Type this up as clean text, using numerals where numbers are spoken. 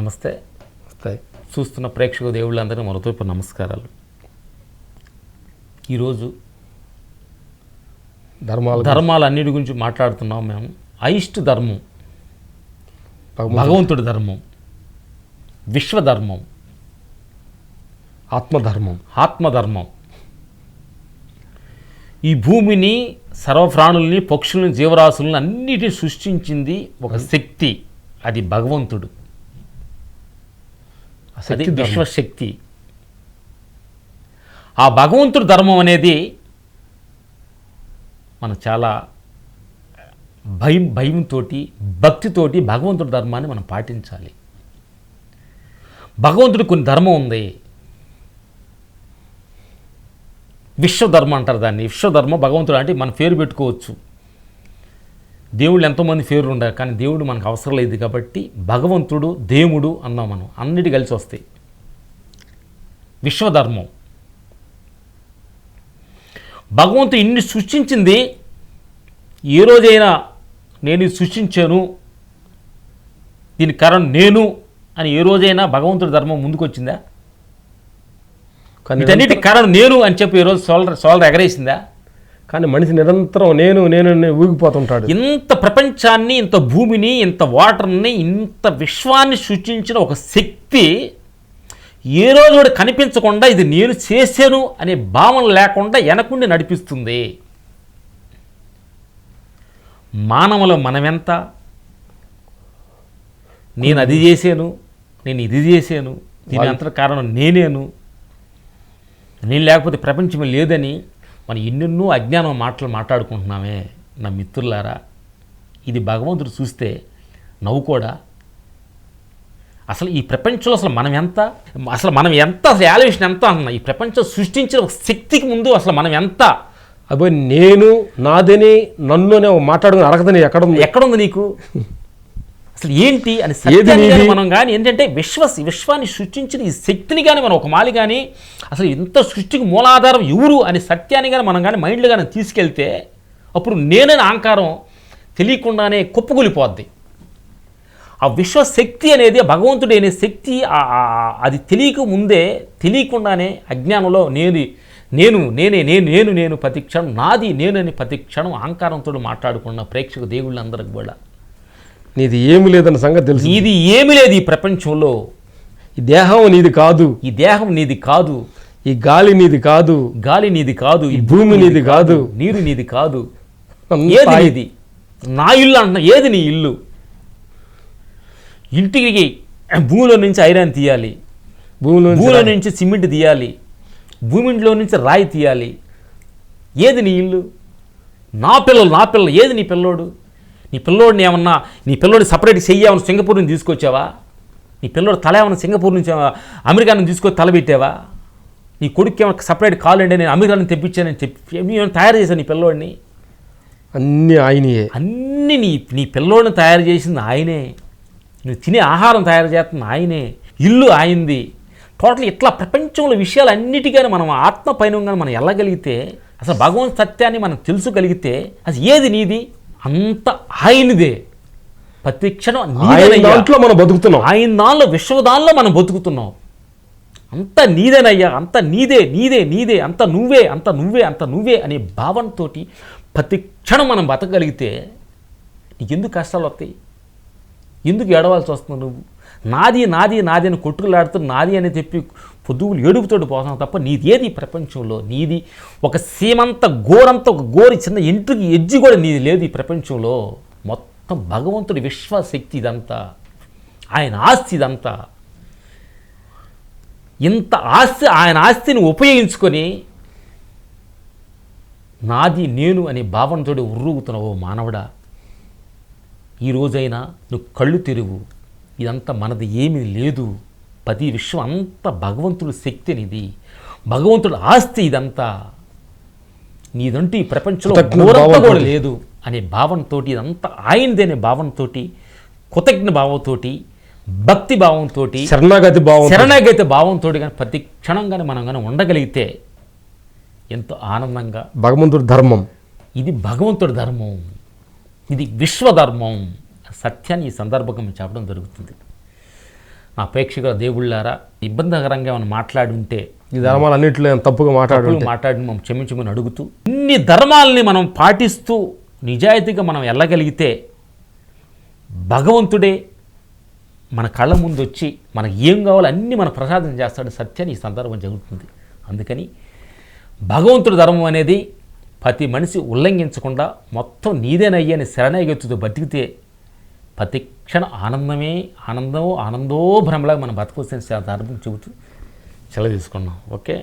నమస్తే. చూస్తున్న ప్రేక్షక దేవుళ్ళందరినీ మనతో ఇప్పుడు నమస్కారాలు. ఈరోజు ధర్మాలన్నిటి గురించి మాట్లాడుతున్నాం. మేము అయిష్ట ధర్మం, భగవంతుడి ధర్మం, విశ్వధర్మం, ఆత్మధర్మం. ఈ భూమిని, సర్వప్రాణుల్ని, పక్షుల్ని, జీవరాశులను అన్నిటిని సృష్టించింది ఒక శక్తి. అది భగవంతుడు. అది విశ్వశక్తి. ఆ భగవంతుడి ధర్మం అనేది మనం చాలా భయంతో, భక్తితోటి భగవంతుడి ధర్మాన్ని మనం పాటించాలి. భగవంతుడి కొన్ని ధర్మం ఉంది. విశ్వధర్మం అంటారు దాన్ని. విశ్వధర్మం భగవంతుడు అంటే మన పేరు పెట్టుకోవచ్చు. దేవుళ్ళు ఎంతోమంది పేర్లు ఉండాలి, కానీ దేవుడు మనకు అవసరం లేదు కాబట్టి భగవంతుడు, దేవుడు అన్నాం మనం. అన్నిటి కలిసి వస్తాయి. విశ్వధర్మం. భగవంతుడు ఇన్ని సృష్టించింది, ఏ రోజైనా నేను ఇది సృష్టించాను, దీనికి కారణం నేను అని ఏ రోజైనా భగవంతుడి ధర్మం ముందుకొచ్చిందా? వీటన్నిటికి కారణం నేను అని చెప్పి ఈరోజు సోలర్ ఎగరేసిందా? కానీ మనిషి నిరంతరం నేను ఊగిపోతుంటాడు. ఇంత ప్రపంచాన్ని, ఇంత భూమిని, ఇంత వాటర్ని, ఇంత విశ్వాన్ని సృష్టించిన ఒక శక్తి ఏ రోజు కూడా కనిపించకుండా ఇది నేను చేశాను అనే భావన లేకుండా వెనకుండి నడిపిస్తుంది. మానవులు మనమెంత, నేను అది చేశాను, నేను ఇది చేశాను, దీని అంతటి కారణం నేను లేకపోతే ప్రపంచం లేదని మనం ఎన్నెన్నో అజ్ఞానం మాట్లాడుకుంటున్నామే. నా మిత్రులారా, ఇది భగవంతుడు చూస్తే నవ్వుకోడా? అసలు ఈ ప్రపంచంలో అసలు మనం ఎంత అసలు ఆలోచన ఎంత అన్న ఈ ప్రపంచం సృష్టించిన ఒక శక్తికి ముందు అసలు మనం ఎంత? అబ్బాయి, నేను నాదని నన్ను మాట్లాడుకుని అరగదని ఎక్కడుంది నీకు? అసలు ఏంటి అని సత్యాన్ని మనం కానీ ఏంటంటే విశ్వాన్ని సృష్టించిన ఈ శక్తిని కానీ మనం ఒక మాలి కానీ అసలు ఇంత సృష్టికి మూలాధారం ఎవరు అని సత్యాన్ని కానీ మనం కానీ మైండ్లో కానీ తీసుకెళ్తే అప్పుడు నేనని అహంకారం తెలియకుండానే కుప్పకూలిపోద్ది. ఆ విశ్వశక్తి అనేది, భగవంతుడు అనే శక్తి, అది తెలియకుండానే అజ్ఞానంలో నేను ప్రతి క్షణం నాది నేనని ప్రతి క్షణం అహంకారంతో మాట్లాడుకున్న ప్రేక్షక దేవుళ్ళందరికి కూడా నీది ఏమి లేదన్న సంగతి తెలుసు. నీది ఏమి లేదు ఈ ప్రపంచంలో. ఈ దేహం నీది కాదు, ఈ గాలి నీది కాదు, ఈ భూమి నీది కాదు, నీరు నీది కాదు. ఏది నీది? నా ఇల్లు అంటున్నా. ఏది నీ ఇల్లు? ఇంటికి భూమిలో నుంచి ఐరన్ తీయాలి, భూమిలో నుంచి సిమెంట్ తీయాలి, భూమిలో నుంచి రాయి తీయాలి. ఏది నీ ఇల్లు? నా పిల్లలు. ఏది నీ పిల్లోడు? నీ పిల్లోడిని ఏమన్నా, నీ పిల్లోడిని సపరేట్ చెయ్యామని సింగపూర్ నుంచి తీసుకొచ్చావా? నీ పిల్లోడు తల ఏమన్నా సింగపూర్ నుంచి అమెరికా నుంచి తీసుకొచ్చి తల పెట్టావా? నీ కొడుకు ఏమన్నా సపరేట్ కావాలంటే నేను అమెరికా నుంచి తెప్పించానని చెప్పి ఏమైనా తయారు చేశాను నీ పిల్లోడిని? అన్నీ ఆయనయే. అన్నీ నీ పిల్లోడిని తయారు చేసింది ఆయనే. నువ్వు తినే ఆహారం తయారు చేస్తుంది ఆయనే. ఇల్లు ఆయనది. టోటల్ ఇట్లా ప్రపంచంలో విషయాలు అన్నిటికీ మనం ఆత్మ పైన మనం వెళ్ళగలిగితే, అసలు భగవంతు సత్యాన్ని మనం తెలుసుకోగలిగితే అసలు ఏది నీది? అంత ఆయనదే. ప్రతి క్షణం దాంట్లో మనం బతుకుతున్నాం. ఆయన దానిలో, విశ్వదానిలో మనం బతుకుతున్నాం. అంత నీదేనయ్యా, అంత నీదే, అంత నువ్వే అనే భావంతో ప్రతి క్షణం మనం బతకగలిగితే నీకెందుకు కష్టాలు వస్తాయి? ఎందుకు ఏడవాల్సి వస్తున్నావు? నువ్వు నాది అని కొట్టుకులాడుతూ నాది అని చెప్పి పొద్దుగులు ఏడుపుతోటి పోతున్నావు తప్ప నీదేది ప్రపంచంలో? నీది ఒక సీమంత గోరంత, ఒక గోరి చిన్న ఇంటికి ఎడ్జి కూడా నీది లేదు ఈ ప్రపంచంలో. మొత్తం భగవంతుడి విశ్వశక్తి ఇదంతా, ఆయన ఆస్తి ఇదంతా. ఇంత ఆస్తి, ఆయన ఆస్తిని ఉపయోగించుకొని నాది నేను అనే భావనతో ఉర్రుగుతున్నావు మానవుడా. ఈ రోజైనా నువ్వు కళ్ళు తెరువు. ఇదంతా మనది ఏమీ లేదు. ప్రతి విశ్వం అంతా భగవంతుడి శక్తి అనేది, భగవంతుడి ఆస్తి ఇదంతా. నీదంటూ ఈ ప్రపంచంలో ఘోరంతా కూడా లేదు అనే భావనతో, ఇదంతా ఆయనది అనే భావనతో, కృతజ్ఞ భావంతో, భక్తి భావంతో, శరణాగతి భావంతో కానీ ప్రతి క్షణంగానే మనం కానీ ఉండగలిగితే ఎంతో ఆనందంగా. భగవంతుడి ధర్మం ఇది, భగవంతుడి ధర్మం ఇది, విశ్వధర్మం. సత్యాన్ని ఈ సందర్భంగా చెప్పడం జరుగుతుంది. నా ప్రేక్షకుల దేవుళ్ళారా ఇబ్బందికరంగా ఏమైనా మాట్లాడి ఉంటే ఈ ధర్మాలన్నింటిలో తప్పుగా మాట్లాడి మనం క్షమించమని అడుగుతూ ఇన్ని ధర్మాలని మనం పాటిస్తూ నిజాయితీగా మనం వెళ్ళగలిగితే భగవంతుడే మన కళ్ళ ముందు వచ్చి మనకు ఏం కావాలో అన్నీ మన ప్రసాదం చేస్తాడు సత్యాన్ని ఈ సందర్భం జరుగుతుంది. అందుకని భగవంతుడి ధర్మం అనేది ప్రతి మనిషి ఉల్లంఘించకుండా మొత్తం నీదేనయ్యని శరణాగతితో బతికితే ప్రతి క్షణం ఆనందమే ఆనందో భ్రమలాగా మనం బతకొచ్చిన ధర్మం చెబుతూ సెలవు తీసుకున్నాం. ఓకే.